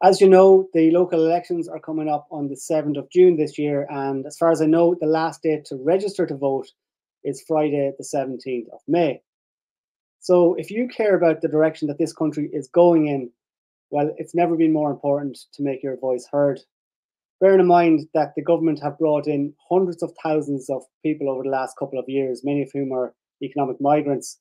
As you know, the local elections are coming up on the 7th of June this year, and as far as I know, the last date to register to vote is Friday, the 17th of May. So if you care about the direction that this country is going in, well, it's never been more important to make your voice heard. Bearing in mind that the government have brought in hundreds of thousands of people over the last couple of years, many of whom are economic migrants,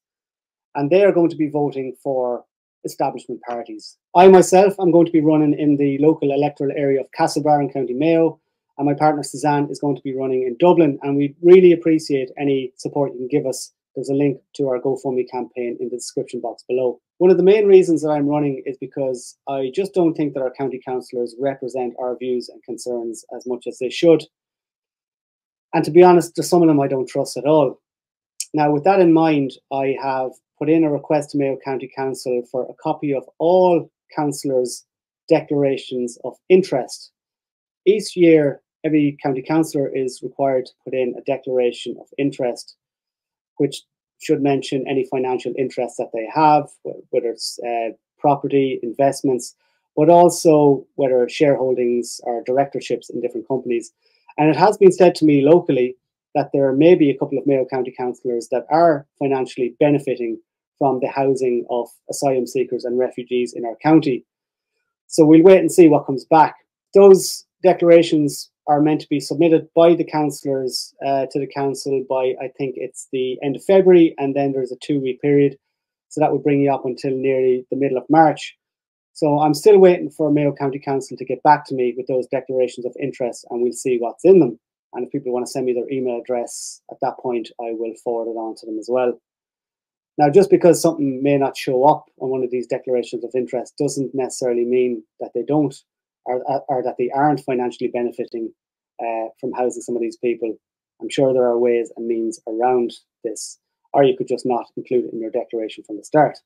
and they are going to be voting for establishment parties. I myself am going to be running in the local electoral area of Castlebar in County Mayo, and my partner Suzanne is going to be running in Dublin, and we really appreciate any support you can give us. There's a link to our GoFundMe campaign in the description box below. One of the main reasons that I'm running is because I just don't think that our county councillors represent our views and concerns as much as they should. And to be honest, there's some of them I don't trust at all. Now, with that in mind, I have put in a request to Mayo County Council for a copy of all councillors' declarations of interest. Each year, every county councillor is required to put in a declaration of interest, which should mention any financial interests that they have, whether it's property, investments, but also whether shareholdings or directorships in different companies. And it has been said to me locally that there may be a couple of Mayo County councillors that are financially benefiting from the housing of asylum seekers and refugees in our county. So we'll wait and see what comes back. Those declarations are meant to be submitted by the councillors to the council by, I think it's the end of February, and then there's a 2-week period. So that would bring you up until nearly the middle of March. So I'm still waiting for Mayo County Council to get back to me with those declarations of interest, and we'll see what's in them. And if people want to send me their email address at that point, I will forward it on to them as well. Now, just because something may not show up on one of these declarations of interest doesn't necessarily mean that they don't, or that they aren't financially benefiting from housing some of these people. I'm sure there are ways and means around this, or you could just not include it in your declaration from the start.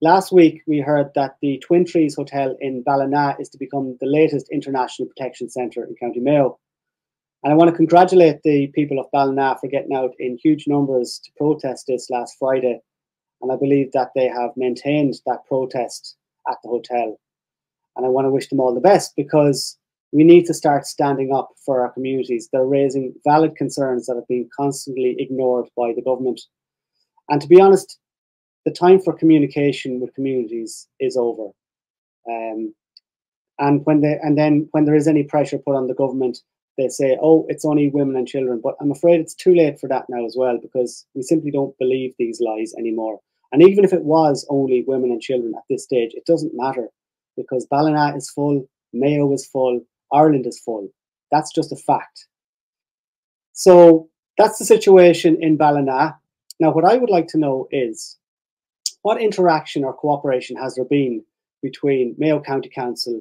Last week, we heard that the Twin Trees Hotel in Ballina is to become the latest international protection centre in County Mayo. And I want to congratulate the people of Ballina for getting out in huge numbers to protest this last Friday. And I believe that they have maintained that protest at the hotel. And I want to wish them all the best, because we need to start standing up for our communities. They're raising valid concerns that have been constantly ignored by the government. And to be honest, the time for communication with communities is over. And then when there is any pressure put on the government, they say, oh, it's only women and children. But I'm afraid it's too late for that now as well, because we simply don't believe these lies anymore. And even if it was only women and children at this stage, it doesn't matter, because Ballina is full, Mayo is full, Ireland is full. That's just a fact. So that's the situation in Ballina. Now, what I would like to know is, what interaction or cooperation has there been between Mayo County Council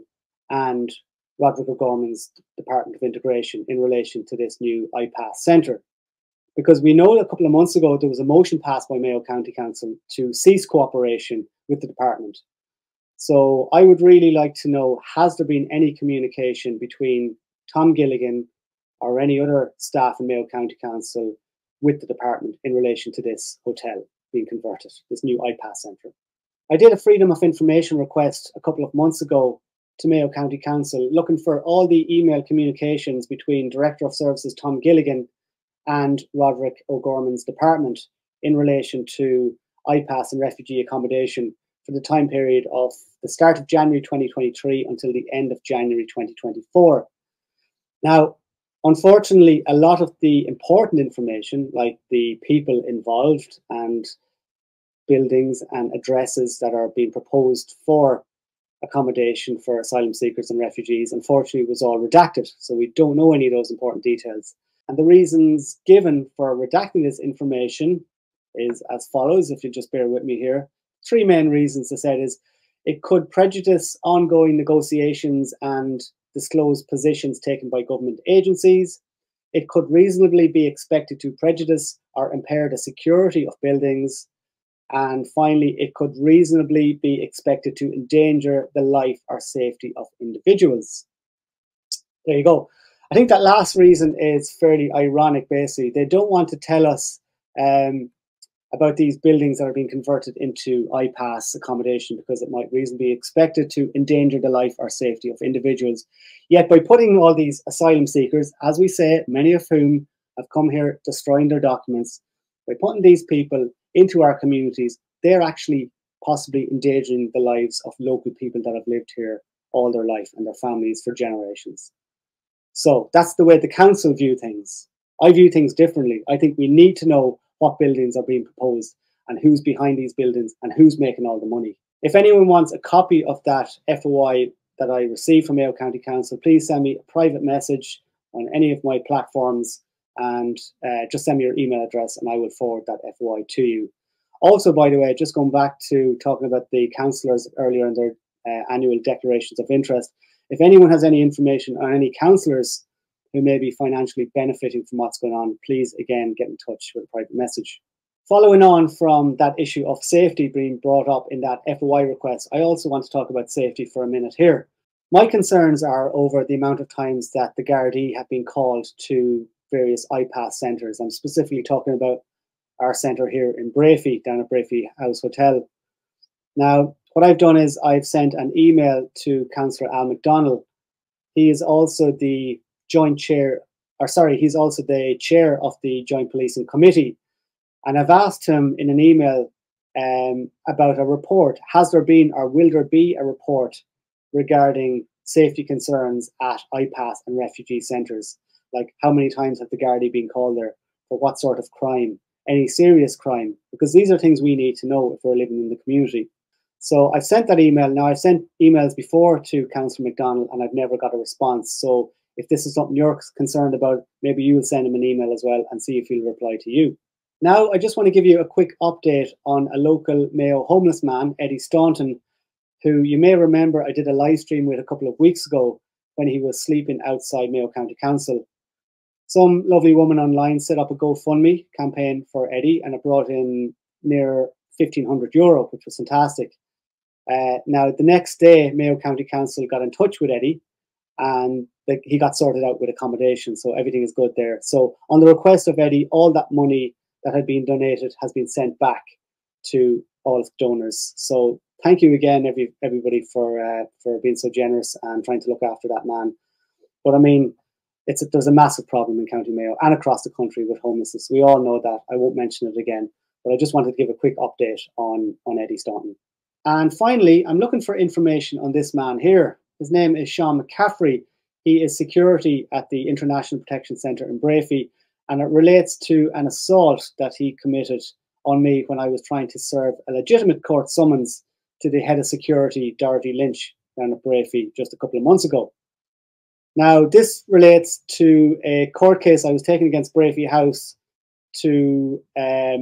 and Roderick O'Gorman's Department of Integration in relation to this new IPAS centre? Because we know a couple of months ago there was a motion passed by Mayo County Council to cease cooperation with the department. So I would really like to know, has there been any communication between Tom Gilligan or any other staff in Mayo County Council with the department in relation to this hotel being converted, this new IPAS centre? I did a Freedom of Information request a couple of months ago to Mayo County Council, looking for all the email communications between Director of Services Tom Gilligan and Roderick O'Gorman's department in relation to IPAS and refugee accommodation for the time period of the start of January 2023 until the end of January 2024. Now, unfortunately, a lot of the important information, like the people involved and buildings and addresses that are being proposed for accommodation for asylum seekers and refugees, unfortunately was all redacted. So we don't know any of those important details. And the reasons given for redacting this information is as follows, if you just bear with me here. 3 main reasons, I said, is it could prejudice ongoing negotiations and disclose positions taken by government agencies. It could reasonably be expected to prejudice or impair the security of buildings. And finally, it could reasonably be expected to endanger the life or safety of individuals. There you go. I think that last reason is fairly ironic, basically. They don't want to tell us about these buildings that are being converted into IPAS accommodation because it might reasonably be expected to endanger the life or safety of individuals. Yet by putting all these asylum seekers, as we say, many of whom have come here destroying their documents, by putting these people into our communities, they're actually possibly endangering the lives of local people that have lived here all their life and their families for generations. So that's the way the council view things. I view things differently. I think we need to know what buildings are being proposed and who's behind these buildings and who's making all the money. If anyone wants a copy of that FOI that I received from Mayo County Council, please send me a private message on any of my platforms and just send me your email address and I will forward that FOI to you. Also, by the way, just going back to talking about the councillors earlier in their annual declarations of interest, if anyone has any information on any councillors who may be financially benefiting from what's going on, please again get in touch with a private message. Following on from that issue of safety being brought up in that FOI request, I also want to talk about safety for a minute here. My concerns are over the amount of times that the Gardaí have been called to various IPAS centres. I'm specifically talking about our centre here in Brafey, down at Brafey House Hotel. Now, what I've done is I've sent an email to Councillor Al McDonnell. He is also the he's also the chair of the Joint Policing Committee. And I've asked him in an email about a report. Has there been or will there be a report regarding safety concerns at IPAS and refugee centres? Like how many times have the Gardaí been called there? For what sort of crime? Any serious crime? Because these are things we need to know if we're living in the community. So I've sent that email. Now, I've sent emails before to Councillor McDonnell and I've never got a response. So if this is something you're concerned about, maybe you'll send him an email as well and see if he'll reply to you. Now, I just want to give you a quick update on a local Mayo homeless man, Eddie Staunton, who you may remember I did a live stream with a couple of weeks ago when he was sleeping outside Mayo County Council. Some lovely woman online set up a GoFundMe campaign for Eddie and it brought in near €1,500, which was fantastic. Now, the next day, Mayo County Council got in touch with Eddie and he got sorted out with accommodation, so everything is good there. So on the request of Eddie, all that money that had been donated has been sent back to all of the donors. So thank you again, everybody, for being so generous and trying to look after that man. But I mean, there's a massive problem in County Mayo and across the country with homelessness. We all know that. I won't mention it again, but I just wanted to give a quick update on Eddie Staunton. And finally, I'm looking for information on this man here. His name is Sean McCaffrey. He is security at the International Protection Centre in Brafey, and it relates to an assault that he committed on me when I was trying to serve a legitimate court summons to the head of security, Dorothy Lynch, down at Brafey just a couple of months ago. Now, this relates to a court case I was taking against Brafey House to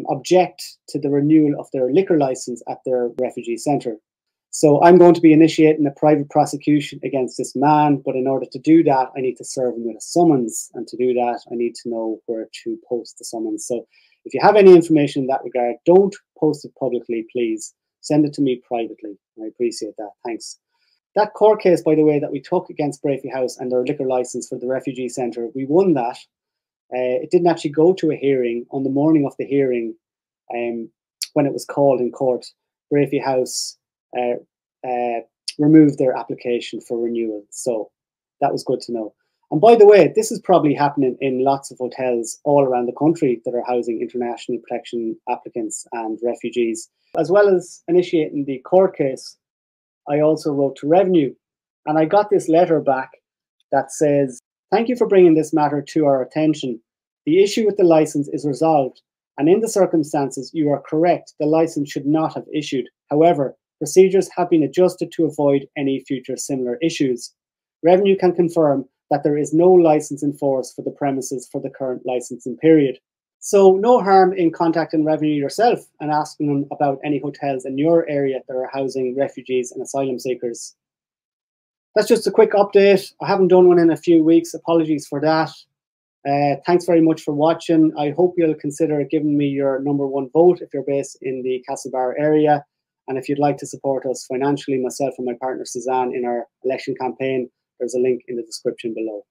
object to the renewal of their liquor licence at their refugee centre. So I'm going to be initiating a private prosecution against this man, but in order to do that, I need to serve him with a summons. And to do that, I need to know where to post the summons. So if you have any information in that regard, don't post it publicly, please. Send it to me privately. I appreciate that. Thanks. That court case, by the way, that we took against Brafey House and their liquor licence for the refugee centre, we won that. It didn't actually go to a hearing. On the morning of the hearing, when it was called in court, Brafey House removed their application for renewal. So that was good to know. And by the way, this is probably happening in lots of hotels all around the country that are housing international protection applicants and refugees. As well as initiating the court case, I also wrote to Revenue and I got this letter back that says, "Thank you for bringing this matter to our attention. The issue with the licence is resolved, and in the circumstances, you are correct, the licence should not have issued. However, procedures have been adjusted to avoid any future similar issues. Revenue can confirm that there is no licence in force for the premises for the current licensing period." So no harm in contacting Revenue yourself and asking them about any hotels in your area that are housing refugees and asylum seekers. That's just a quick update. I haven't done one in a few weeks. Apologies for that. Thanks very much for watching. I hope you'll consider giving me your #1 vote if you're based in the Castlebar area. And if you'd like to support us financially, myself and my partner Suzanne, in our election campaign, there's a link in the description below.